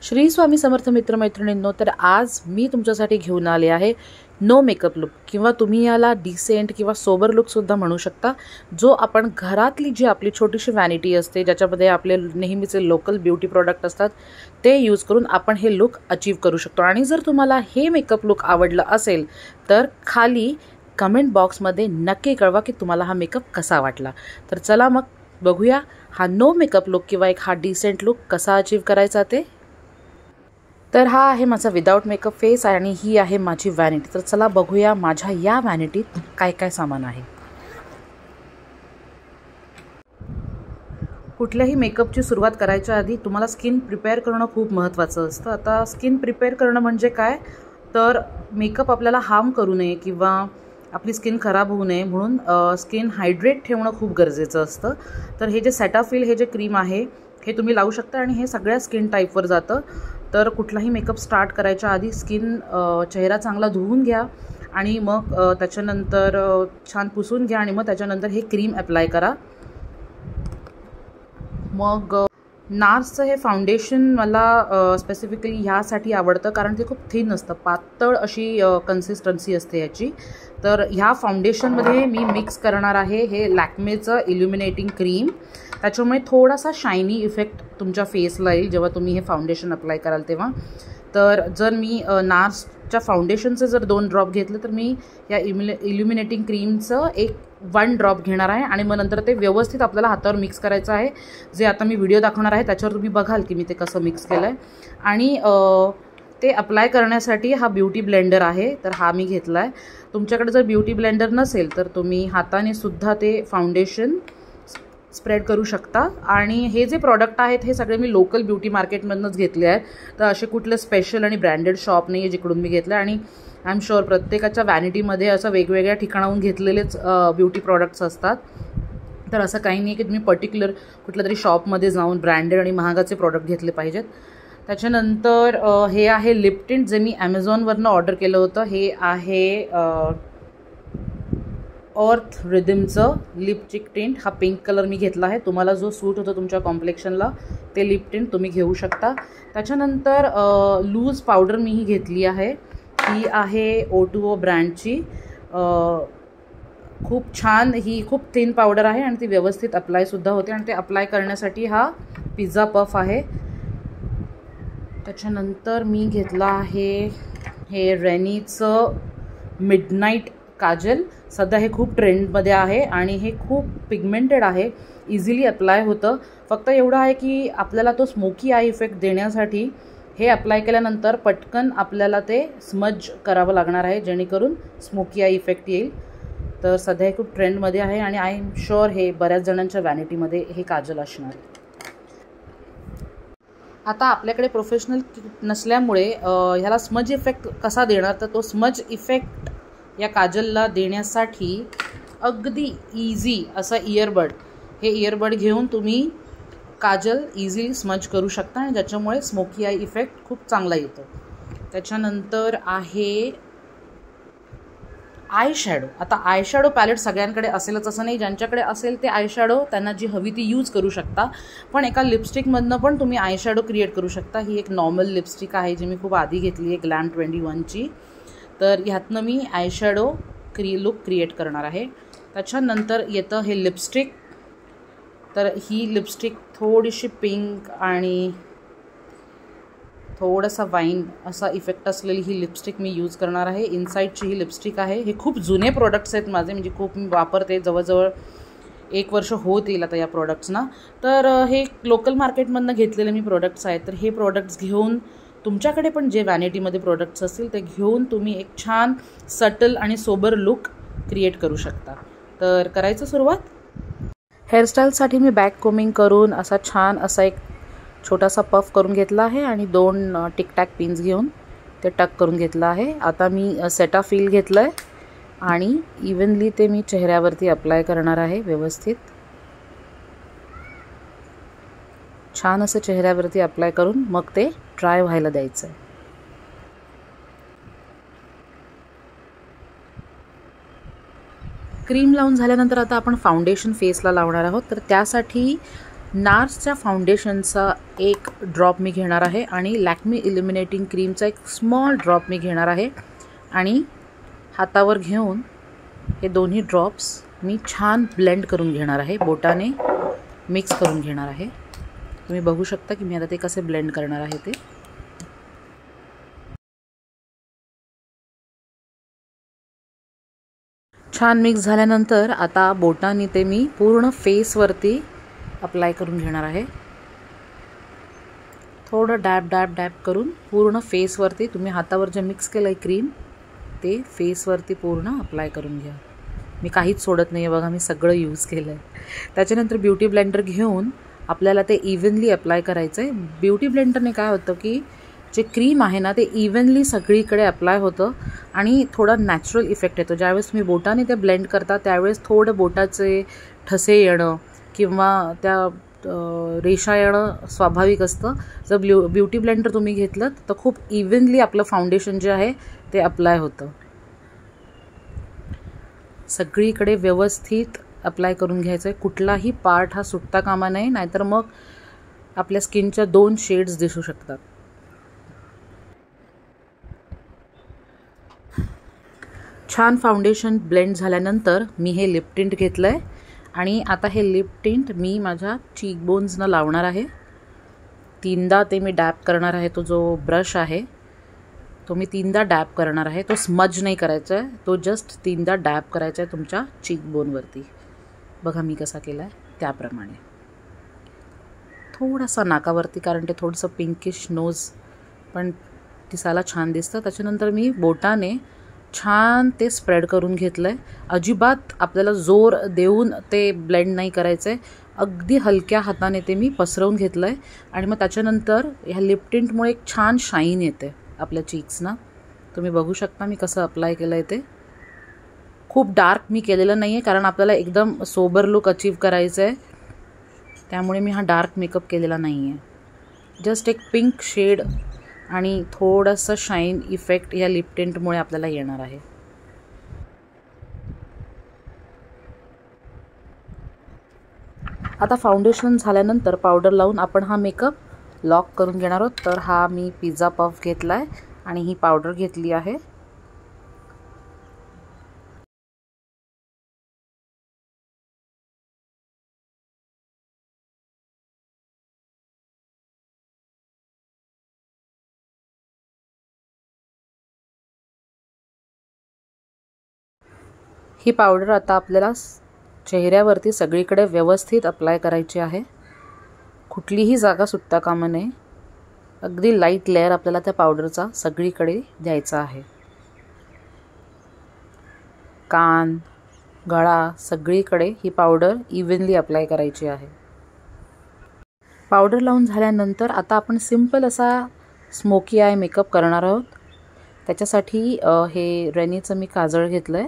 श्री स्वामी समर्थ मित्रमैत्रिणींनो, तर आज मी तुमच्यासाठी घेऊन आले आहे नो मेकअप लुक किंवा तुम्ही याला डिसेंट किंवा सोबर लुकसुद्धा म्हणू शकता। जो आपण घरातली जी आपली छोटीशी वॅनिटी असते, ज्याच्यामध्ये आपले नेहमीचे लोकल ब्युटी प्रोडक्ट असतात, ते यूज करून आपण हे लुक अचीव करू शकतो। आणि जर तुम्हाला हे मेकअप लुक आवडलं असेल तर खाली कमेंट बॉक्समध्ये नक्की कळवा की तुम्हाला हा मेकअप कसा वाटला। तर चला मग बघूया हा नो मेकअप लुक किंवा एक हा डिसेंट लुक कसा अचीव करायचा ते। तर हा आहे माझा विदाउट मेकअप फेस आणि ही आहे माझी वॅनिटी। तर चला बघूया माझ्या या वॅनिटीत काय काय सामान आहे। कुठल्याही मेकअपची सुरुवात करायच्या आधी तुम्हाला स्किन प्रिपेअर करणं खूप महत्त्वाचं असतं। आता स्किन प्रिपेअर करणं म्हणजे काय, तर मेकअप आपल्याला हार्म करू नये किंवा आपली स्किन खराब होऊ नये म्हणून स्किन हायड्रेट ठेवणं खूप गरजेचं असतं। तर हे जे सेटाफिल हे जे क्रीम आहे हे तुम्ही लावू शकता आणि हे सगळ्या स्किन टाईपवर जातं। तर कुठलाही मेकअप स्टार्ट करायच्या आधी चेहरा चांगला धुवून घ्या आणि मग त्याच्यानंतर छान पुसून घ्या आणि मग त्याच्यानंतर हे क्रीम अप्लाय करा। मग नार्सचं हे फाउंडेशन मला स्पेसिफिकली ह्यासाठी आवडतं कारण ते खूप थिन असतं, पातळ अशी कन्सिस्टन्सी असते याची। तर ह्या फाउंडेशनमध्ये मी मिक्स करणार आहे हे लॅक्मेचं इल्युमिनेटिंग क्रीम। त्याच्यामुळे थोडासा शायनी इफेक्ट तुमच्या फेसला येईल जेव्हा तुम्ही हे फाउंडेशन अप्लाय कराल तेव्हा। तर जर मी नार्सच्या फाउंडेशनचं जर 2 ड्रॉप घेतलं तर मी या इल्युमिनेटिंग क्रीमचं 1 ड्रॉप घेणार आहे आणि मग नंतर ते व्यवस्थित आपल्याला हातावर मिक्स करायचं आहे। जे आता मी व्हिडिओ दाखवणार आहे त्याच्यावर तुम्ही बघाल की मी ते कसं मिक्स केलं आहे। आणि ते अप्लाय करण्यासाठी हा ब्युटी ब्लेंडर आहे, तर हा मी घेतला आहे। तुमच्याकडे जर ब्युटी ब्लेंडर नसेल तर तुम्ही हाताने सुद्धा ते फाउंडेशन स्प्रेड करू शकता। आणि हे जे प्रॉडक्ट आहेत हे सगळे मी लोकल ब्युटी मार्केटमधूनच घेतले आहेत। तर असे कुठले स्पेशल आणि ब्रँडेड शॉप नाही आहे जिकडून मी घेतलं। आणि आय एम शुअर प्रत्येकाच्या वॅनिटीमध्ये असं वेगवेगळ्या ठिकाणाहून घेतलेलेच ब्युटी प्रॉडक्ट्स असतात। तर असं काही नाही की तुम्ही पर्टिक्युलर कुठल्या तरी शॉपमध्ये जाऊन ब्रँडेड आणि महागाचे प्रॉडक्ट घेतले पाहिजेत। त्याच्यानंतर हे आहे लिप टिंट जे मी ॲमेझॉनवरनं ऑर्डर केलं होतं। हे आहे अर्थ रिदमचं लिपस्टिक टिंट। हा पिंक कलर मी घेतला आहे। तुम्हाला जो सूट होतो तुमच्या कॉम्प्लेक्शनला ते लिप टिंट तुम्ही घेऊ शकता। त्याच्यानंतर लूज पावडर मी ही घेतली आहे, ही आहे O2O ब्रँडची। खूप छान, ही खूप थिन पावडर आहे आणि ती व्यवस्थित अप्लायसुद्धा होते आणि ते अप्लाय करण्यासाठी हा पिझ्झा पफ आहे। त्याच्यानंतर मी घेतला आहे हे रेनीचं मिडनाईट काजल। सध्या हे खूप ट्रेंडमध्ये आहे आणि हे खूप पिगमेंटेड आहे, इझिली अप्लाय होतं। फक्त एवढं आहे की आपल्याला तो स्मोकी आय इफेक्ट देण्यासाठी हे अप्लाय केल्यानंतर पटकन आपल्याला ते स्मज करावं लागणार आहे जेणेकरून स्मोकी आय इफेक्ट येईल। तर सध्या हे खूप ट्रेंडमध्ये आहे आणि आय एम शुअर हे बऱ्याच जणांच्या वॅनिटीमध्ये हे काजल असणार। आता आपल्याकडे प्रोफेशनल नसल्यामुळे ह्याला स्मज इफेक्ट कसा देणार, तर तो स्मज इफेक्ट या काजलला देण्यासाठी अगदी इझी असा इयरबड, हे इयरबड घेऊन तुम्ही काजल इझिली स्मज करू शकता आणि ज्याच्यामुळे स्मोकी आय इफेक्ट खूप चांगला येतो। त्याच्यानंतर आहे आय शॅडो। आता आय शॅडो पॅलेट सगळ्यांकडे असेलच असं नाही, ज्यांच्याकडे असेल ते आय शॅडो त्यांना जी हवी ती यूज करू शकता। पण एका लिपस्टिकमधनं पण तुम्ही आय शॅडो क्रिएट करू शकता। ही एक नॉर्मल लिपस्टिक आहे जी मी खूप आधी घेतली आहे, ग्लॅम 21ची। तर ह्यातनं मी आय शॅडो लुक क्रिएट करणार आहे। त्याच्यानंतर येतं हे लिपस्टिक। तर ही लिपस्टिक थोडीशी पिंक आणि थोडासा वाईन असा इफेक्ट असलेली ही लिपस्टिक मी यूज करणार आहे। इनसाईडची ही लिपस्टिक आहे। हे खूप जुने प्रोडक्ट्स आहेत माझे, म्हणजे खूप मी वापरते, जवळजवळ 1 वर्ष होत येईल आता या प्रोडक्ट्सना। तर हे लोकल मार्केटमधनं घेतलेले मी प्रोडक्ट्स आहेत। तर हे प्रोडक्ट्स घेऊन तुमच्याकडे पण जे वॅनिटीमध्ये प्रोडक्ट्स असतील ते घेऊन तुम्ही एक छान सटल आणि सोबर लुक क्रिएट करू शकता। तर करायचं सुरुवात। हेअरस्टाईलसाठी मी बॅक कोमिंग करून असा छान असा एक छोटासा पफ करून घेतला आहे आणि 2 टिकटॅक पिन्स घेऊन ते टक करून घेतलं आहे। आता मी सेटाफिल घेतलं आहे आणि इव्हनली ते मी चेहऱ्यावरती अप्लाय करणार आहे व्यवस्थित। छान असं चेहऱ्यावरती अप्लाय करून मग ते ड्राय व्हायला द्यायचं आहे। क्रीम लावून झाल्यानंतर आता आपण फाउंडेशन फेसला लावणार आहोत। तर त्यासाठी नार्सच्या फाउंडेशनचा एक ड्रॉप मी घेणार आहे आणि लॅक्मे इल्युमिनेटिंग क्रीमचा एक स्मॉल ड्रॉप मी घेणार आहे आणि हातावर घेऊन हे दोन्ही ड्रॉप्स मी छान ब्लेंड करून घेणार आहे, बोटाने मिक्स करून घेणार आहे। तुम्ही बघू शकता की मी आता ते कसे ब्लेंड करणार आहे ते। छान मिक्स झाल्यानंतर आता बोटाने ते मी पूर्ण फेसवरती अप्लाय करून घेणार आहे। थोडं डॅब डॅब डॅब करून पूर्ण फेसवरती, तुम्ही हातावर जे मिक्स केलं आहे क्रीम ते फेसवरती पूर्ण अप्लाय करून घ्या। मी काहीच सोडत नाही आहे बघा, मी सगळं यूज केलं आहे। त्याच्यानंतर ब्युटी ब्लेंडर घेऊन आपल्याला ते इव्हनली अप्लाय करायचं आहे। ब्युटी ब्लेंडरने काय होतं की जे क्रीम आहे ना ते इव्हनली सगळीकडे अप्लाय होतं आणि थोडा नॅचरल इफेक्ट येतो। ज्यावेळेस तुम्ही बोटाने ते ब्लेंड करता त्यावेळेस थोडं बोटाचे ठसे येणं किंवा त्या रेषा येणं स्वाभाविक असतं। जर ब्युटी ब्लेंडर तुम्ही घेतलं तर खूप इव्हनली आपलं फाउंडेशन जे आहे ते अप्लाय होतं। सगळीकडे व्यवस्थित अप्लाय करून घ्यायचं आहे, कुठलाही पार्ट हा सुटता कामा नये, नाहीतर मग आपल्या स्किनच्या 2 शेड्स दिसू शकतात। छान फाउंडेशन ब्लेंड झाल्यानंतर मी हे लिप टिंट घेतलं आहे आणि आता हे लिप टिंट मी माझ्या चीकबोन्सना लावणार आहे। 3दा ते मी डॅप करणार आहे। तो जो ब्रश आहे तो मी 3दा डॅप करणार आहे। तो स्मज नाही करायचा आहे, तो जस्ट 3दा डॅप करायचा आहे तुमच्या चीकबोनवरती। बघा मी कसा केला आहे त्याप्रमाणे। थोडासा नाकावरती, कारण ते थोडंसं पिंकिश नोज पण दिसायला छान दिसतं। त्याच्यानंतर मी बोटाने छान ते स्प्रेड करून घेतलं आहे। अजिबात आपल्याला जोर देऊन ते ब्लेंड नाही करायचं आहे, अगदी हलक्या हाताने ते मी पसरवून घेतलं आहे आणि मग त्याच्यानंतर ह्या लिप टिंटमुळे एक छान शाईन येते आपल्या चीक्सना। तुम्ही बघू शकता मी कसं अप्लाय केलं आहे ते। खूप डार्क मी केलेलं नाही आहे, कारण आपल्याला एकदम सोबर लुक अचीव करायचं आहे, त्यामुळे मी हा डार्क मेकअप केलेला नाही आहे। जस्ट एक पिंक शेड आणि थोडंसं शाईन इफेक्ट या लिप टिंटमुळे आपल्याला येणार आहे। आता फाउंडेशन झाल्यानंतर पावडर लावून आपण हा मेकअप लॉक करून घेणार आहोत। तर हा मी पिझ्झा पफ घेतला आहे आणि ही पावडर घेतली आहे। ही पावडर आता आपल्याला चेहऱ्यावरती सगळीकडे व्यवस्थित अप्लाय करायची आहे, कुठलीही जागा सुटता कामा नये। अगदी लाईट लेअर आपल्याला त्या पावडरचा सगळीकडे द्यायचा आहे। कान, गळा सगळीकडे ही पावडर इव्हनली अप्लाय करायची आहे। पावडर लावून झाल्यानंतर आता आपण सिंपल असा स्मोकी आय मेकअप करणार आहोत। त्याच्यासाठी हे रेनीचं मी काजळ घेतलं आहे।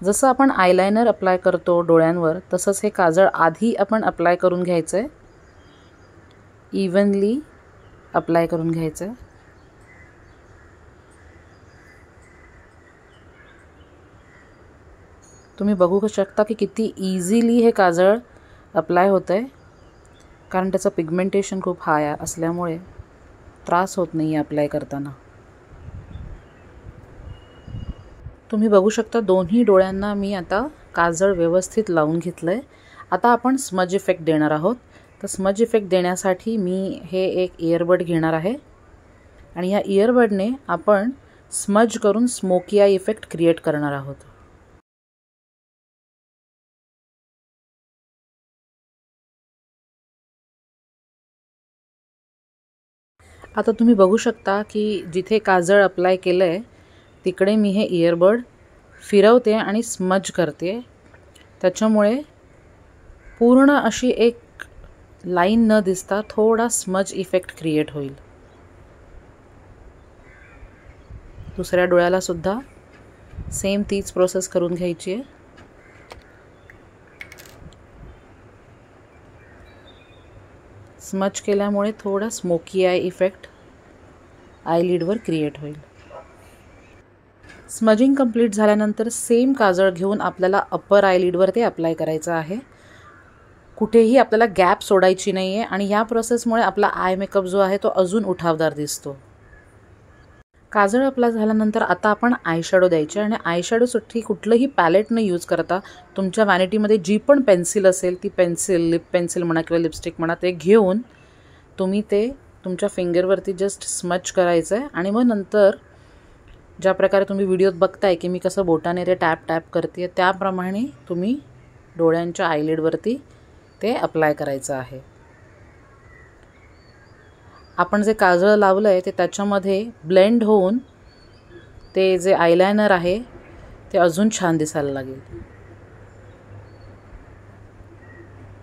जसं आपण आयलायनर अप्लाय करतो डोळ्यांवर तसंच हे काजळ आधी आपण अप्लाय करून घ्यायचं आहे, इव्हनली अप्लाय करून घ्यायचं आहे। तुम्ही बघू शकता की किती इझिली हे काजळ अप्लाय होतं आहे, कारण त्याचं पिगमेंटेशन खूप हाय असल्यामुळे त्रास होत नाही आहे अप्लाय करताना। तुम्ही बघू शकता दोन्ही डोळ्यांना मी आता काजळ व्यवस्थित लावून घेतलं आहे। आता आपण स्मज इफेक्ट देणार आहोत। तर स्मज इफेक्ट देण्यासाठी मी हे एक इयरबड घेणार आहे आणि या इयरबडने आपण स्मज करून स्मोकी आय इफेक्ट क्रिएट करणार आहोत। आता तुम्ही बघू शकता की जिथे काजळ अप्लाय केलं आहे तिकडे मी हे इयरबड फिरवते आणि स्मज करते, त्याच्यामुळे पूर्ण अशी एक लाईन न दिसता थोडा स्मज इफेक्ट क्रिएट होईल। दुसऱ्या डोळ्याला सुद्धा सेम तीच प्रोसेस करून घ्यायची आहे। स्मज केल्यामुळे थोडा स्मोकी आय इफेक्ट आयलिडवर क्रिएट होईल। स्मजिंग कंप्लीट झाल्यानंतर सेम काजळ घेऊन आपल्याला अप्पर आयलिडवर ते अप्लाय करायचं आहे। कुठेही आपल्याला गॅप सोडायची नाही आहे आणि या प्रोसेसमुळे आपला आय मेकअप जो आहे तो अजून उठावदार दिसतो. काजळ अप्लाय झाल्यानंतर आता आपण आयशॅडो द्यायचे आणि आयशॅडोसाठी कुठलंही पॅलेट न यूज करता तुमच्या वॅनिटीमध्ये जी पण पेन्सिल असेल ती पेन्सिल, लिप पेन्सिल म्हणा किंवा लिपस्टिक म्हणा, ते घेऊन तुम्ही ते तुमच्या फिंगरवरती जस्ट स्मच करायचं आहे आणि मग नंतर ज्या प्रकारे तुम्ही व्हिडिओत बघताय की मी कसं बोटाने ते टॅप टॅप करते त्याप्रमाणे तुम्ही डोळ्यांच्या आयलिडवरती ते अप्लाय करायचं आहे. आपण जे काजळ लावलं आहे ते त्याच्यामध्ये ब्लेंड होऊन ते जे आयलायनर आहे ते अजून छान दिसायला लागेल.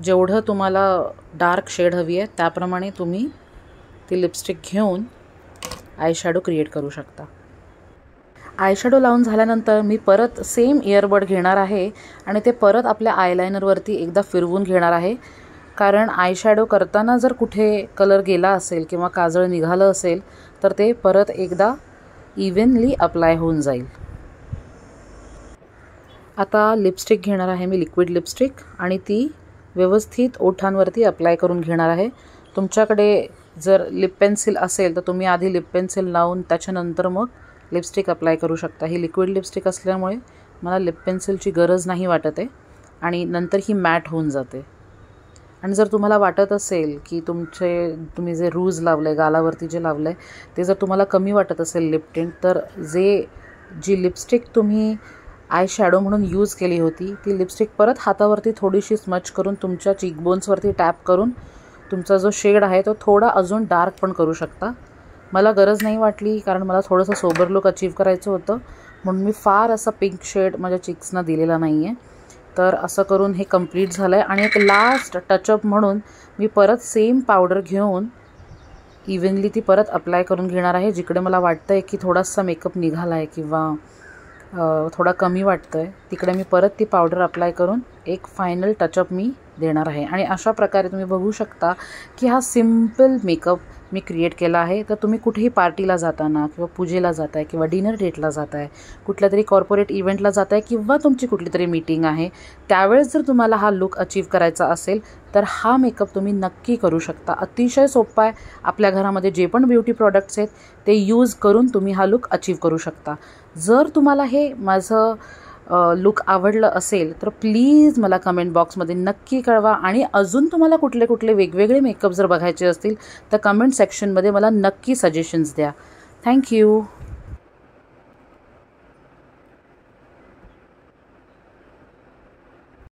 जेवढं तुम्हाला डार्क शेड हवी आहे त्याप्रमाणे तुम्ही ती लिपस्टिक घेऊन आयशॅडो क्रिएट करू शकता. आयशॅडो लावून झाल्यानंतर मी परत सेम इयरबड घेणार आहे आणि ते परत आपल्या आयलायनरवरती एकदा फिरवून घेणार आहे. कारण आयशॅडो करताना जर कुठे कलर गेला असेल किंवा काजळ निघालं असेल तर ते परत एकदा इव्हनली अप्लाय होऊन जाईल. आता लिपस्टिक घेणार आहे मी, लिक्विड लिपस्टिक, आणि ती व्यवस्थित ओठांवरती अप्लाय करून घेणार आहे. तुमच्याकडे जर लिप पेन्सिल असेल तर तुम्ही आधी लिप पेन्सिल लावून त्याच्यानंतर मग लिपस्टिक अप्लाय करू शकता. ही लिक्विड लिपस्टिक असल्यामुळे मला लिप पेन्सिलची गरज नाही वाटत आहे आणि नंतर ही मॅट होऊन जाते. आणि जर तुम्हाला वाटत असेल की तुम्ही जे रूज लावलं आहे, गालावरती जे लावलं आहे ते जर तुम्हाला कमी वाटत असेल लिप टिंट, तर जी लिपस्टिक तुम्ही आय शॅडो म्हणून यूज केली होती ती लिपस्टिक परत हातावरती थोडीशी स्मच करून तुमच्या चीकबोन्सवरती टॅप करून तुमचा जो शेड आहे तो थोडा अजून डार्क पण करू शकता. मला गरज नाही वाटली कारण मला थोडंसं सोबर लुक अचीव करायचं होतं म्हणून मी फार असा पिंक शेड माझ्या चिक्सना दिलेला नाही आहे. तर असं करून हे कंप्लीट झालं आहे आणि एक लास्ट टचअप म्हणून मी परत सेम पावडर घेऊन इव्हनली ती परत अप्लाय करून घेणार आहे. जिकडे मला वाटतं आहे की थोडासा मेकअप निघाला आहे किंवा थोडा कमी वाटतं आहे तिकडे मी परत ती पावडर अप्लाय करून एक फायनल टचअप मी देणार आहे. आणि अशा प्रकारे तुम्ही बघू शकता की हा सिम्पल मेकअप मी क्रिएट केला आहे. तर तुम्ही कुठेही पार्टीला जाताना किंवा पूजेला जात आहे किंवा डिनर डेटला जात आहे, कुठल्या तरी कॉर्पोरेट इव्हेंटला जात आहे किंवा तुमची कुठली तरी मीटिंग आहे, त्यावेळेस जर तुम्हाला हा लुक अचीव करायचा असेल तर हा मेकअप तुम्ही नक्की करू शकता. अतिशय सोपा आहे. आपल्या घरामध्ये जे पण ब्युटी प्रॉडक्ट्स आहेत ते यूज करून तुम्ही हा लुक अचीव करू शकता. जर तुम्हाला हे माझं लुक आवडलं असेल तर प्लीज मला कमेंट बॉक्समध्ये नक्की कळवा आणि अजून तुम्हाला कुठले कुठले वेगवेगळे मेकअप जर बघायचे असतील तर कमेंट सेक्शनमध्ये मला नक्की सजेशन्स द्या. थँक्यू.